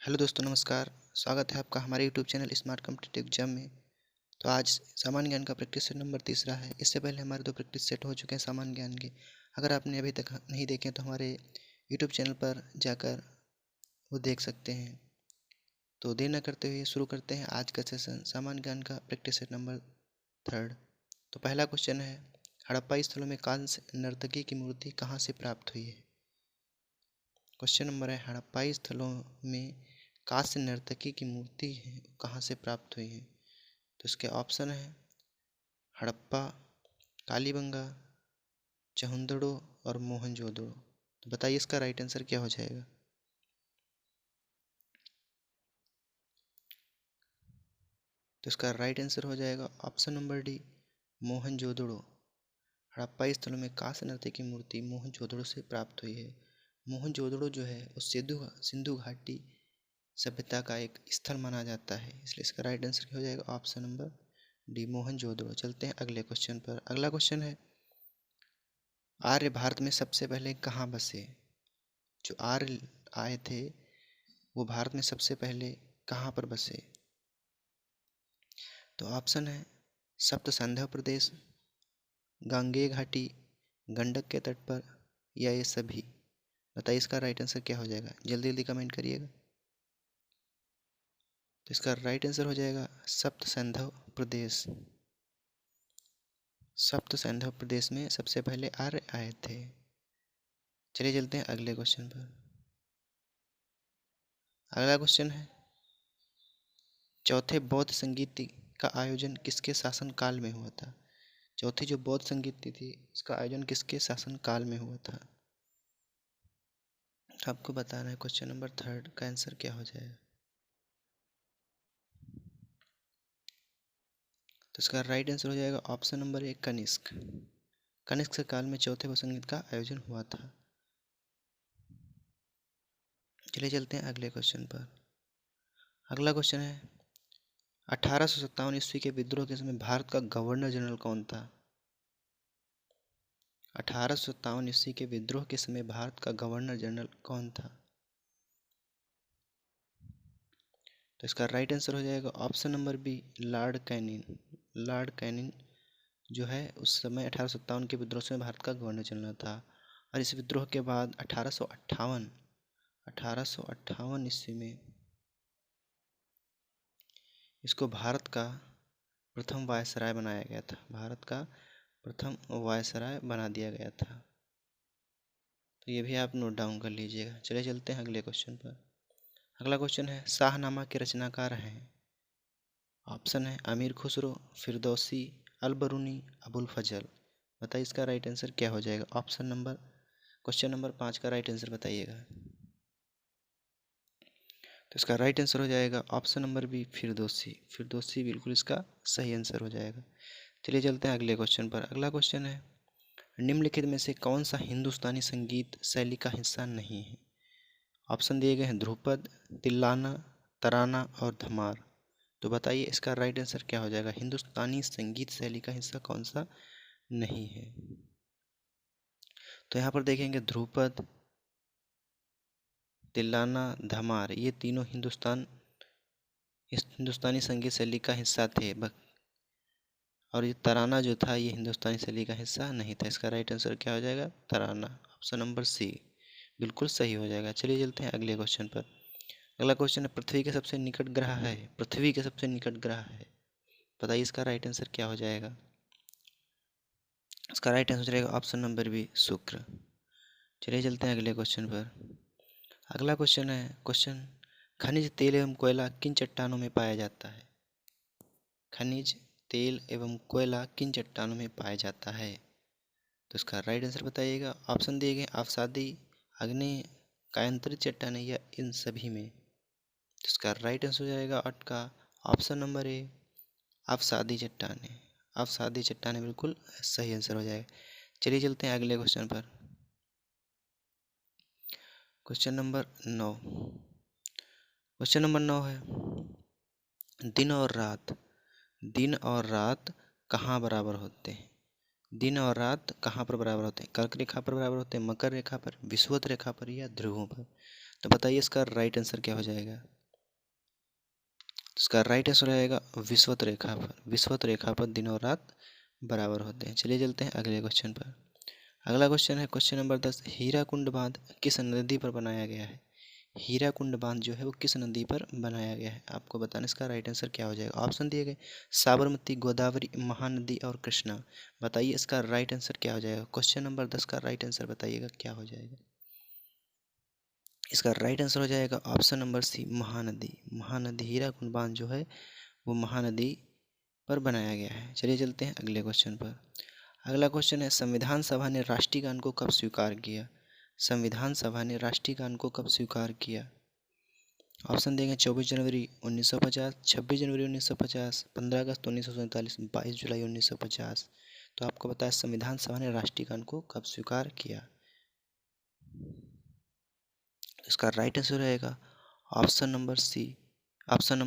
Hello दोस्तों, नमस्कार। स्वागत है आपका हमारे YouTube channel smart competitive exam में। तो आज सामान्य ज्ञान का प्रैक्टिस सेट नंबर तीसरा है। इससे पहले हमारे 2 प्रैक्टिस सेट हो चुके हैं सामान्य ज्ञान के। अगर आपने अभी तक नहीं देखे तो हमारे यूट्यूब चैनल पर जाकर वो देख सकते हैं। तो देर न करते हुए शुरू करते हैं आज का सेशन, सामान्य ज्ञान का प्रैक्टिस सेट नंबर 3। तो पहला क्वेश्चन है, हड़प्पा स्थलों में कांस्य नर्तकी की मूर्ति कहाँ से प्राप्त हुई है। क्वेश्चन नंबर है, हड़प्पा स्थलों में कांस्य नर्तकी की मूर्ति कहाँ से प्राप्त हुई है। तो इसके ऑप्शन है हड़प्पा, कालीबंगा, चहुंदड़ो और मोहनजोदड़ो। तो बताइए इसका राइट आंसर क्या हो जाएगा। तो इसका राइट आंसर हो जाएगा option number D, Mohenjodaro. Harappa स्थलों में कांस्य नर्तकी की मूर्ति मोहनजोदड़ो से प्राप्त हुई है। मोहनजोदड़ो जो है वो सिंधु घाटी सभ्यता का एक स्थल माना जाता है, इसलिए इसका राइट आंसर क्या हो जाएगा ऑप्शन नंबर डी, मोहनजोदड़ो। चलते हैं अगले क्वेश्चन पर। अगला क्वेश्चन है, आर्य भारत में सबसे पहले कहाँ बसे। जो आर्य आए थे वो भारत में सबसे पहले कहाँ पर बसे। तो ऑप्शन है सप्त सिंधु प्रदेश, गांगेय घाटी, गंडक के तट पर, या ये सभी। बताइए इसका राइट आंसर क्या हो जाएगा, जल्दी जल्दी कमेंट करिएगा। तो इसका राइट आंसर हो जाएगा सप्त सिंधु प्रदेश। सप्त सिंधु प्रदेश में सबसे पहले आर्य आए थे। चलिए चलते हैं अगले क्वेश्चन पर। अगला क्वेश्चन है, चौथे बौद्ध संगीत का आयोजन किसके शासन काल में हुआ था। चौथी जो बौद्ध संगीत थी उसका आयोजन किसके शासन काल में हुआ था। आपको बताना है क्वेश्चन नंबर 3 का आंसर क्या हो जाएगा। तो इसका राइट आंसर हो जाएगा option number A, Kanishka. Kanishka के काल में चौथे बौद्ध संगीत का आयोजन हुआ था। चलिए चलते हैं अगले क्वेश्चन पर। अगला क्वेश्चन है, 1857 ईस्वी के विद्रोह के समय भारत का गवर्नर जनरल कौन था। 1857 ईस्वी के विद्रोह के समय भारत का गवर्नर जनरल कौन था। तो इसका राइट आंसर हो जाएगा option number B, Lord Canning. Lord Canning जो है उस समय 1857 के विद्रोह से भारत का गवर्नर जनरल था। और इस विद्रोह के बाद 1858 ईस्वी में इसको भारत का प्रथम वायसराय बनाया गया था। भारत का प्रथम वायसराय बना दिया गया था। तो ये भी आप नोट डाउन कर लीजिएगा। चलिए चलते हैं अगले क्वेश्चन पर। अगला क्वेश्चन है, शाहनामा के रचनाकार हैं। ऑप्शन है अमीर खुसरो, फिरदौसी, अलबरूनी, अबुल फजल। बताइए इसका राइट आंसर क्या हो जाएगा। ऑप्शन नंबर क्वेश्चन नंबर 5 का राइट आंसर बताइएगा। तो इसका राइट आंसर हो जाएगा option number B, Firdausi. Firdausi बिल्कुल इसका सही आंसर हो जाएगा। चलिए चलते हैं अगले क्वेश्चन पर। अगला क्वेश्चन है, निम्नलिखित में से कौन सा हिंदुस्तानी संगीत शैली का हिस्सा नहीं है। ऑप्शन दिए गए हैं ध्रुपद, तिल्लाना, तराना और धमार। तो बताइए इसका राइट आंसर क्या हो जाएगा। हिंदुस्तानी संगीत शैली का हिस्सा कौन सा नहीं है। तो यहाँ पर देखेंगे ध्रुपद, तिल्लाना, धमार, ये तीनों हिंदुस्तानी संगीत शैली का हिस्सा थे। और ये तराना जो था ये हिंदुस्तानी शैली का हिस्सा नहीं था। इसका राइट आंसर क्या हो जाएगा, तराना। ऑप्शन नंबर सी बिल्कुल सही हो जाएगा। चलिए चलते हैं अगले क्वेश्चन पर। अगला क्वेश्चन है, पृथ्वी के सबसे निकट ग्रह है। पृथ्वी के सबसे निकट ग्रह है, बताइए इसका राइट आंसर क्या हो जाएगा। इसका राइट आंसर रहेगा ऑप्शन नंबर बी, शुक्र। चलिए चलते हैं अगले क्वेश्चन पर। अगला क्वेश्चन है, क्वेश्चन, खनिज तेल एवं कोयला किन चट्टानों में पाया जाता है। खनिज तेल एवं कोयला किन चट्टानों में पाया जाता है। तो इसका राइट आंसर बताइएगा। ऑप्शन दिए गए अवसादी, आग्नेय, कायांतरित चट्टानें या इन सभी में। तो इसका राइट आंसर हो जाएगा आपका ऑप्शन नंबर ए, अवसादी चट्टानें। अवसादी चट्टानें बिल्कुल सही आंसर हो जाएगा। चलिए चलते हैं अगले क्वेश्चन पर। Question number 9। क्वेश्चन नंबर 9 है, दिन और रात कहाँ बराबर होते हैं। दिन और रात कहाँ पर बराबर होते हैं। कर्क रेखा पर बराबर होते हैं, मकर रेखा पर, विषुवत रेखा पर, या ध्रुवों पर। तो बताइए इसका राइट आंसर क्या हो जाएगा। इसका राइट आंसर रहेगा विषुवत रेखा पर। विषुवत रेखा पर दिन और रात बराबर होते हैं। चलिए चलते हैं अगले क्वेश्चन पर। अगला क्वेश्चन है क्वेश्चन नंबर 10। हीराकुंड बांध किस नदी पर बनाया गया है। हीराकुंड बांध जो है वो किस नदी पर बनाया गया है, आपको बताना इसका राइट आंसर क्या हो जाएगा। ऑप्शन दिए गए साबरमती, गोदावरी, महानदी और कृष्णा। बताइए इसका राइट आंसर क्या हो जाएगा। क्वेश्चन नंबर 10 का राइट आंसर बताइएगा क्या हो जाएगा। इसका राइट आंसर हो जाएगा option number C, Mahanadi. Mahanadi, Hirakud बांध जो है वो महानदी पर बनाया गया है। चलिए चलते हैं अगले क्वेश्चन पर। अगला क्वेश्चन है संविधान सभा ने राष्ट्रीय गान को कब स्वीकार किया। संविधान सभा ने राष्ट्रीय गान को कब स्वीकार किया। ऑप्शन देंगे 24 जनवरी 1950, 26 जनवरी 1950, 15 अगस्त 1947, 22 जुलाई 1950। तो आपको बताया संविधान सभा ने राष्ट्रीय गान को कब स्वीकार किया। इसका राइट आंसर रहेगा option number C, option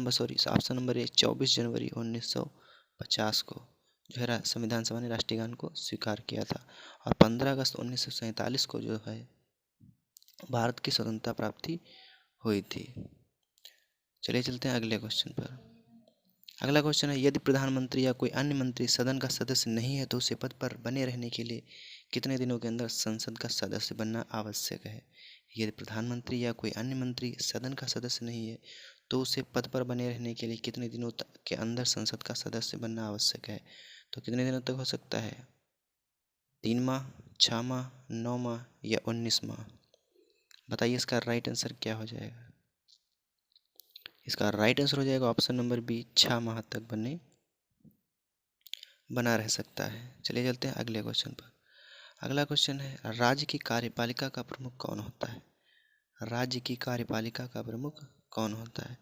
number A 24 जनवरी 1950 को जो है संविधान सभा ने राष्ट्रीय गान को स्वीकार किया था। और 15 अगस्त 1947 को जो है भारत की स्वतंत्रता प्राप्ति हुई थी। चलिए चलते हैं अगले क्वेश्चन पर। अगला क्वेश्चन है यदि प्रधानमंत्री या कोई अन्य मंत्री सदन का सदस्य नहीं है तो उसे पद पर बने रहने के लिए कितने दिनों के अंदर संसद का सदस्य बनना आवश्यक है। यदि प्रधानमंत्री या कोई अन्य मंत्री सदन का सदस्य नहीं है तो उसे पद पर बने रहने के लिए कितने दिनों तक के अंदर संसद का सदस्य बनना आवश्यक है। तो कितने दिनों तक हो सकता है, 3 माह, 6 माह, 9 माह या 19 माह। बताइए इसका राइट आंसर क्या हो जाएगा। इसका राइट आंसर हो जाएगा ऑप्शन नंबर बी, 6 माह तक बना रह सकता है। चलिए चलते हैं अगले क्वेश्चन पर। अगला क्वेश्चन है राज्य की कार्यपालिका का प्रमुख कौन होता है। राज्य की कार्यपालिका का प्रमुख कौन होता है।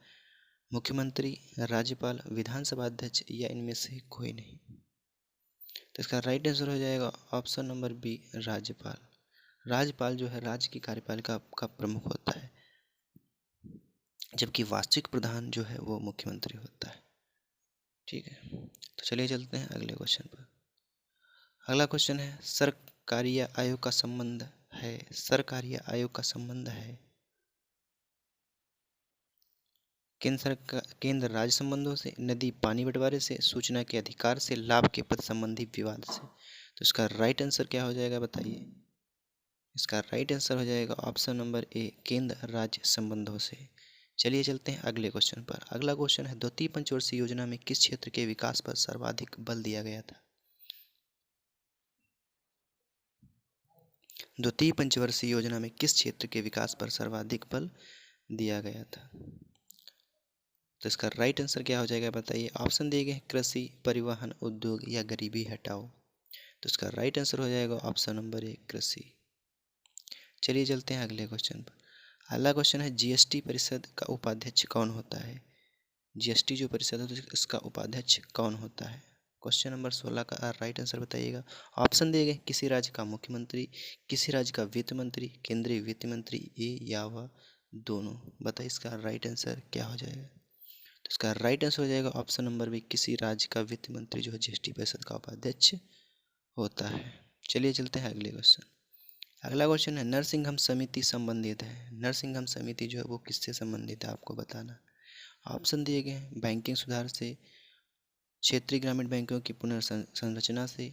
मुख्यमंत्री, राज्यपाल, विधानसभा अध्यक्ष या इनमें से कोई नहीं। तो इसका राइट आंसर हो जाएगा ऑप्शन नंबर बी, राज्यपाल। राज्यपाल जो है राज्य की कार्यपालिका का प्रमुख होता है, जबकि वास्तविक प्रधान जो है वो मुख्यमंत्री होता है। ठीक है, तो चलिए चलते हैं अगले क्वेश्चन पर। अगला क्वेश्चन है सरकारीय आयोग का संबंध है। सरकारीय आयोग का संबंध है केंद्र राज्य संबंधों से, नदी पानी बंटवारे से, सूचना के अधिकार से, लाभ के पद संबंधी विवाद से। तो इसका राइट आंसर क्या हो जाएगा बताइए। इसका राइट आंसर हो जाएगा ऑप्शन नंबर ए, केंद्र राज्य संबंधों से। चलिए चलते हैं अगले क्वेश्चन पर। अगला क्वेश्चन है द्वितीय पंचवर्षीय योजना में किस क्षेत्र के विकास पर सर्वाधिक बल दिया गया था। द्वितीय पंचवर्षीय योजना में किस क्षेत्र के विकास पर सर्वाधिक बल दिया गया था। तो इसका राइट आंसर क्या हो जाएगा बताइए। ऑप्शन दिए गए कृषि, परिवहन, उद्योग या गरीबी हटाओ। तो इसका राइट आंसर हो जाएगा ऑप्शन नंबर ए, कृषि। चलिए चलते हैं अगले क्वेश्चन पर। अगला क्वेश्चन है जीएसटी परिषद का उपाध्यक्ष कौन होता है। जीएसटी जो परिषद है इसका उपाध्यक्ष कौन होता है। क्वेश्चन नंबर 16 का राइट आंसर बताइएगा। ऑप्शन दिए गए किसी राज्य का मुख्यमंत्री, किसी राज्य का वित्त मंत्री, केंद्रीय वित्त मंत्री, ए या वह दोनों। बताइए इसका राइट आंसर क्या हो जाएगा। तो इसका राइट आंसर हो जाएगा ऑप्शन नंबर बी, किसी राज्य का वित्त मंत्री जो है जीएसटी परिषद का उपाध्यक्ष होता है। चलिए चलते हैं अगले क्वेश्चन। अगला क्वेश्चन है नरसिंघम समिति संबंधित है। नरसिंघम समिति जो है वो किससे संबंधित है आपको बताना। ऑप्शन दिए गए हैं बैंकिंग सुधार से, क्षेत्रीय ग्रामीण बैंकों की पुनर्संरचना से,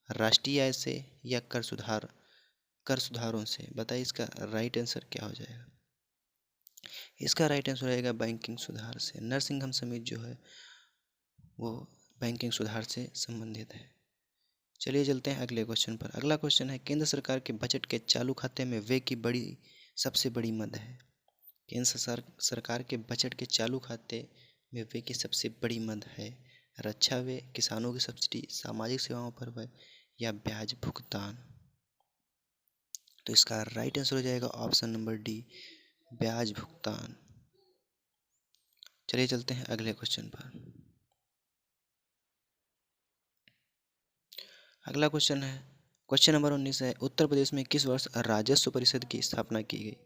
राष्ट्रीय आय से या कर सुधारों से। बताइए इसका राइट आंसर क्या हो जाएगा। इसका राइट आंसर रहेगा बैंकिंग सुधार से। नरसिंघम समिति जो है वो बैंकिंग सुधार से संबंधित है। चलिए चलते हैं अगले क्वेश्चन पर। अगला क्वेश्चन है केंद्र सरकार के बजट के चालू खाते में व्यय की सबसे बड़ी मद है। केंद्र सरकार के बजट के चालू खाते में व्यय की सबसे बड़ी मद है। रक्षा व्यय, किसानों की सब्सिडी, सामाजिक सेवाओं पर व्यय या ब्याज भुगतान। तो इसका राइट आंसर हो जाएगा ऑप्शन नंबर डी, ब्याज भुगतान। चलिए चलते हैं अगले क्वेश्चन पर। अगला क्वेश्चन है क्वेश्चन नंबर 19 है उत्तर प्रदेश में किस वर्ष राजस्व परिषद की स्थापना की गई।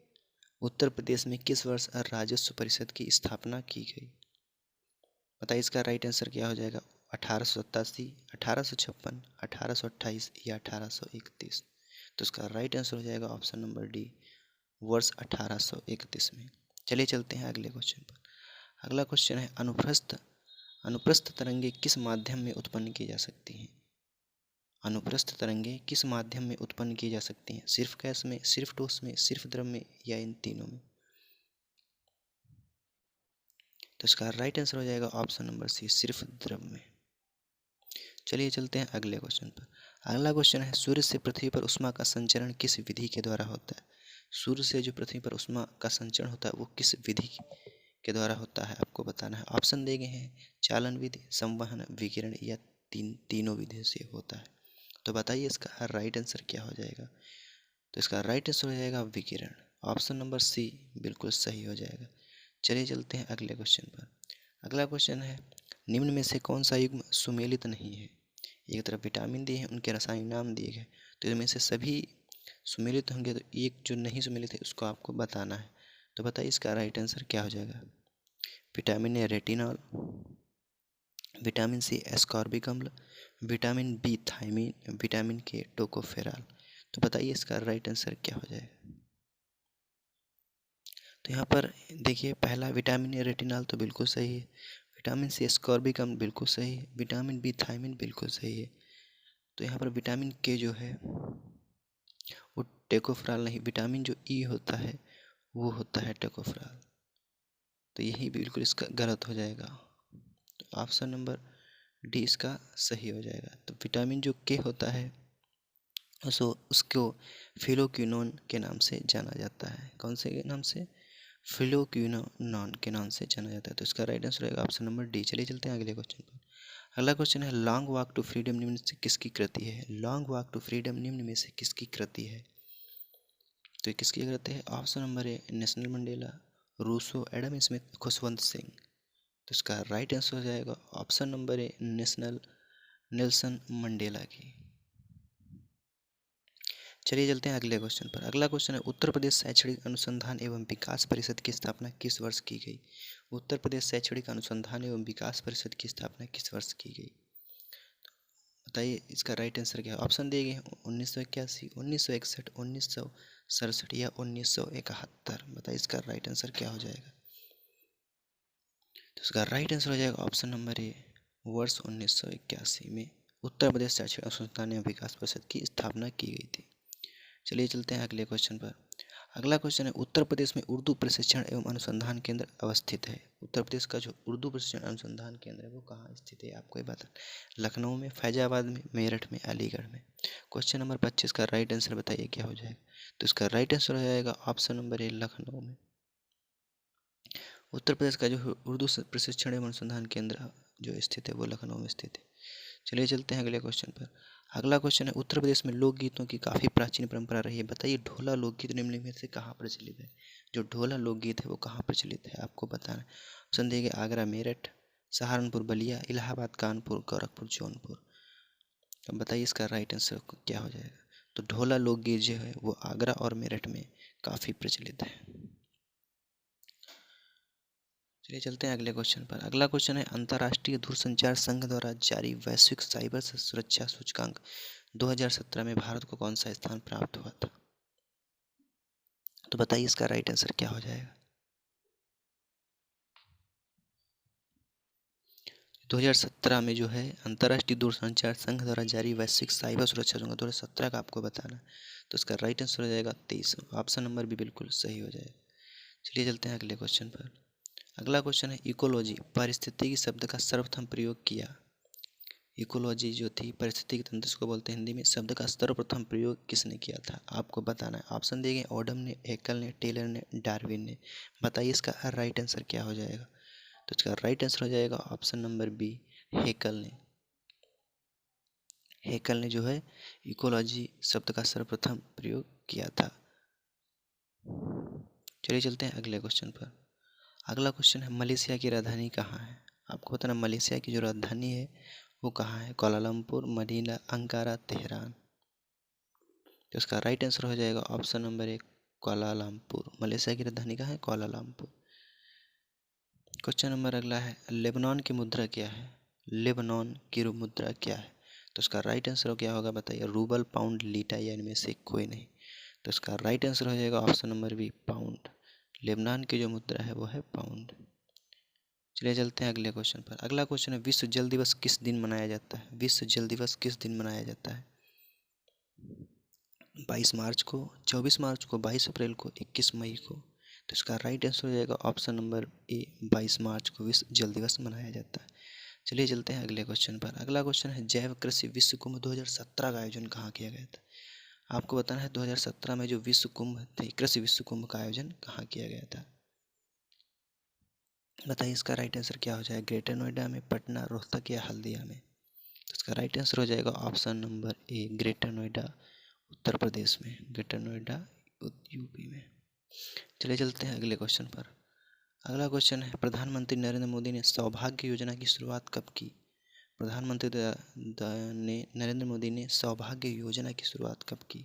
उत्तर प्रदेश में किस वर्ष राजस्व परिषद की स्थापना की गई। बताइए इसका राइट आंसर क्या हो जाएगा। 1887, 1856, 1828 या 1831। तो इसका राइट आंसर हो जाएगा ऑप्शन नंबर डी, वर्ष 1831 में। चलिए चलते हैं अगले क्वेश्चन पर। अगला क्वेश्चन है अनुप्रस्थ तरंगे किस माध्यम में उत्पन्न की जा सकती हैं? अनुप्रस्थ तरंगे किस माध्यम में उत्पन्न की जा सकती हैं? सिर्फ गैस में, सिर्फ ठोस में, सिर्फ द्रव में, या इन तीनों में? तो इसका राइट आंसर हो जाएगा ऑप्शन नंबर सी, सिर्फ द्रव में। चलिए चलते हैं अगले क्वेश्चन पर। अगला क्वेश्चन है सूर्य से पृथ्वी पर ऊष्मा का संचरण किस विधि के द्वारा होता है? सूर्य से जो पृथ्वी पर ऊष्मा का संचरण होता है वो किस विधि के द्वारा होता है, आपको बताना है। ऑप्शन दिए गए हैं चालन विधि, संवहन, विकिरण, या तीनों विधि से होता है। तो बताइए इसका राइट आंसर क्या हो जाएगा? तो इसका राइट आंसर हो जाएगा विकिरण। ऑप्शन नंबर सी बिल्कुल सही हो जाएगा। चलिए चलते हैं अगले क्वेश्चन पर। अगला क्वेश्चन है निम्न में से कौन सा युग्म सुमेलित नहीं है? एक तरफ विटामिन दिए हैं, उनके रासायनिक नाम दिए गए, तो इनमें से सभी सुमेलित होंगे, तो एक जो नहीं सुमेलित है उसको आपको बताना है। तो बताइए इसका राइट आंसर क्या हो जाएगा? Vitamin A retinol, vitamin C ascorbic अम्ल, vitamin B thiamine, vitamin K tocopherol. तो बताइए इसका राइट आंसर क्या हो जाएगा? तो यहाँ पर देखिए पहला विटामिन ए रेटिनॉल तो बिल्कुल सही है, विटामिन सी एस्कॉर्बिक अम्ल बिल्कुल सही है, विटामिन बी थायमीन बिल्कुल सही है। तो यहाँ पर विटामिन के जो है वो टोकोफेरॉल नहीं, विटामिन जो ई होता है वो होता है टोकोफेरॉल। तो यही बिल्कुल इसका गलत हो जाएगा। तो ऑप्शन नंबर डी इसका सही हो जाएगा। तो विटामिन जो के होता है उसको फिलोक्विनोन के नाम से जाना जाता है। कौन से नाम से? फिलोक्विनोन के नाम से जाना जाता है। तो इसका राइट आंसर रहेगा ऑप्शन नंबर डी। चलिए चलते हैं अगले क्वेश्चन पर। अगला क्वेश्चन है लॉन्ग वॉक टू फ्रीडम निम्न से किसकी कृति है? लॉन्ग वॉक टू फ्रीडम निम्न में से किसकी कृति है? तो ये किसकी कृति है? Option number A Nelson Mandela, Rousseau, Adam Smith, Khushwant Singh. तो इसका राइट आंसर हो जाएगा option number A Nelson Mandela की। चलिए चलते हैं अगले क्वेश्चन पर। अगला क्वेश्चन है उत्तर प्रदेश शैक्षणिक अनुसंधान एवं विकास परिषद की स्थापना किस वर्ष की गई? उत्तर प्रदेश शैक्षणिक अनुसंधान एवं विकास परिषद की स्थापना किस वर्ष की गई? बताइए इसका राइट आंसर क्या है? ऑप्शन दिए गए हैं 1981, 1961, 1967 या 1971। बताइए इसका राइट आंसर क्या हो जाएगा? तो इसका राइट आंसर हो जाएगा ऑप्शन नंबर ए, वर्ष 1981 में उत्तर प्रदेश शैक्षणिक अनुसंधान एवं विकास परिषद की स्थापना की गई थी। चलिए चलते हैं अगले क्वेश्चन पर। अगला क्वेश्चन है उत्तर प्रदेश में उर्दू प्रशिक्षण एवं अनुसंधान केंद्र अवस्थित है। उत्तर प्रदेश का जो उर्दू प्रशिक्षण अनुसंधान केंद्र है वो कहाँ स्थित है, आपको ये बता। लखनऊ में, फैजाबाद में, मेरठ में, अलीगढ़ में। क्वेश्चन नंबर 25 का राइट आंसर बताइए क्या हो जाएगा? तो इसका राइट आंसर हो जाएगा ऑप्शन नंबर ए, लखनऊ में। उत्तर प्रदेश का जो उर्दू प्रशिक्षण एवं अनुसंधान केंद्र जो स्थित है वो लखनऊ में स्थित है। चलिए चलते हैं अगले क्वेश्चन पर। अगला क्वेश्चन है उत्तर प्रदेश में लोकगीतों की काफ़ी प्राचीन परंपरा रही है। बताइए ढोला लोकगीत निम्न में से कहाँ प्रचलित है? जो ढोला लोकगीत है वो कहाँ प्रचलित है, आपको बताना है। ऑप्शन दिए गए आगरा, मेरठ, सहारनपुर, बलिया, इलाहाबाद, कानपुर, गोरखपुर, जौनपुर। अब बताइए इसका राइट आंसर क्या हो जाएगा? तो ढोला लोकगीत जो है वो आगरा और मेरठ में काफ़ी प्रचलित है। चलिए चलते हैं अगले क्वेश्चन पर। अगला क्वेश्चन है अंतर्राष्ट्रीय दूरसंचार संघ द्वारा जारी वैश्विक साइबर सुरक्षा सूचकांक 2017 में भारत को कौन सा स्थान प्राप्त हुआ था? तो बताइए इसका राइट आंसर क्या हो जाएगा? 2017 में जो है अंतर्राष्ट्रीय दूरसंचार संघ द्वारा जारी वैश्विक साइबर सुरक्षा सूचकांक 2017 का आपको बताना है। तो इसका राइट आंसर हो जाएगा 23। ऑप्शन नंबर भी बिल्कुल सही हो जाएगा। चलिए चलते हैं अगले क्वेश्चन पर। अगला क्वेश्चन है इकोलॉजी पारिस्थितिकी शब्द का सर्वप्रथम प्रयोग किया। इकोलॉजी जो थी पारिस्थितिकी तंत्र को बोलते हैं हिंदी में, शब्द का सर्वप्रथम प्रयोग किसने किया था, आपको बताना है। ऑप्शन दिए गए ओडम ने, हेकल ने, टेलर ने, डार्विन ने। बताइए इसका राइट आंसर क्या हो जाएगा? तो इसका राइट आंसर हो जाएगा ऑप्शन नंबर बी, हेकल ने। हेकल ने जो है इकोलॉजी शब्द का सर्वप्रथम प्रयोग किया था। चलिए चलते हैं अगले क्वेश्चन पर। अगला क्वेश्चन है मलेशिया की राजधानी कहाँ है? आपको बताना मलेशिया की जो राजधानी है वो कहाँ है? Kuala Lumpur, Manila, Ankara, Tehran. तो इसका राइट आंसर हो जाएगा ऑप्शन नंबर एक, कोलालमपुर। मलेशिया की राजधानी कहाँ है? कोलालमपुर। क्वेश्चन नंबर अगला है लेबनान की मुद्रा क्या है? लेबनान की मुद्रा क्या है? तो इसका राइट आंसर क्या होगा बताइए? रूबल, पाउंड, लीटा या इनमें से कोई नहीं। तो इसका राइट आंसर हो जाएगा option number B, pound. Lebanon की जो मुद्रा है वो है पाउंड। चलिए चलते हैं अगले क्वेश्चन पर। अगला क्वेश्चन है, विश्व जल दिवस किस दिन मनाया जाता है? विश्व जल दिवस किस दिन मनाया जाता है? 22 मार्च को, 24 मार्च को, 22 अप्रैल को, 21 मई को। तो इसका राइट आंसर हो जाएगा ऑप्शन नंबर ए, 22 मार्च को विश्व जल दिवस मनाया जाता है। चलिए चलते हैं अगले क्वेश्चन पर। अगला क्वेश्चन है, जैव कृषि विश्व कुंभ 2017 का आयोजन कहाँ किया गया था? आपको बताना है 2017 में जो विश्व कुंभ थे, कृषि विश्व कुंभ का आयोजन कहाँ किया गया था? बताइए इसका राइट आंसर क्या हो जाएगा? ग्रेटर नोएडा में, पटना, रोहतक या हल्दिया में? तो इसका राइट आंसर हो जाएगा option number A, greater Noida, Uttar Pradesh में। ग्रेटर नोएडा यूपी में। चलिए चलते हैं अगले क्वेश्चन पर। अगला क्वेश्चन है, प्रधानमंत्री नरेंद्र मोदी ने सौभाग्य योजना की शुरुआत कब की? प्रधानमंत्री नरेंद्र मोदी ने सौभाग्य योजना की शुरुआत कब की?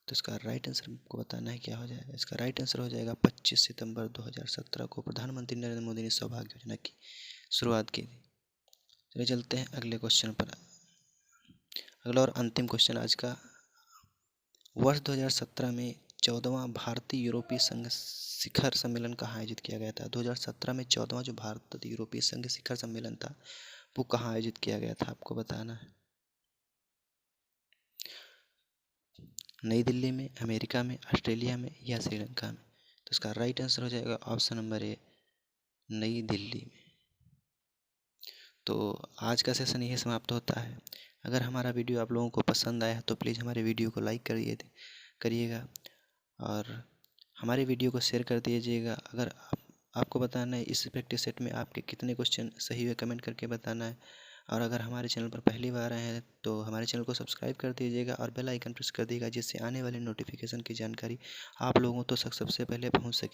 तो इसका राइट आंसर आपको बताना है क्या हो जाएगा? इसका राइट आंसर हो जाएगा 25 सितंबर 2017 को प्रधानमंत्री नरेंद्र मोदी ने सौभाग्य योजना की शुरुआत की थी। चलिए चलते हैं अगले क्वेश्चन पर। अगला और अंतिम क्वेश्चन आज का, वर्ष 2017 में 14वां भारतीय यूरोपीय संघ शिखर सम्मेलन कहाँ आयोजित किया गया था? 2017 में 14वां जो भारत यूरोपीय संघ शिखर सम्मेलन था वो कहाँ आयोजित किया गया था? आपको बताना है। नई दिल्ली में, अमेरिका में, ऑस्ट्रेलिया में या श्रीलंका में? तो इसका राइट आंसर हो जाएगा ऑप्शन नंबर ए, नई दिल्ली में। तो आज का सेशन यही समाप्त होता है। अगर हमारा वीडियो आप लोगों को पसंद आया तो प्लीज़ हमारे वीडियो को लाइक करिएगा और हमारे वीडियो को शेयर कर दीजिएगा। अगर आपको बताना है इस प्रैक्टिस सेट में आपके कितने क्वेश्चन सही हुए, कमेंट करके बताना है। और अगर हमारे चैनल पर पहली बार आए हैं तो हमारे चैनल को सब्सक्राइब कर दीजिएगा और बेल आइकन प्रेस कर दीजिएगा, जिससे आने वाले नोटिफिकेशन की जानकारी आप लोगों तक सबसे पहले पहुंच सके।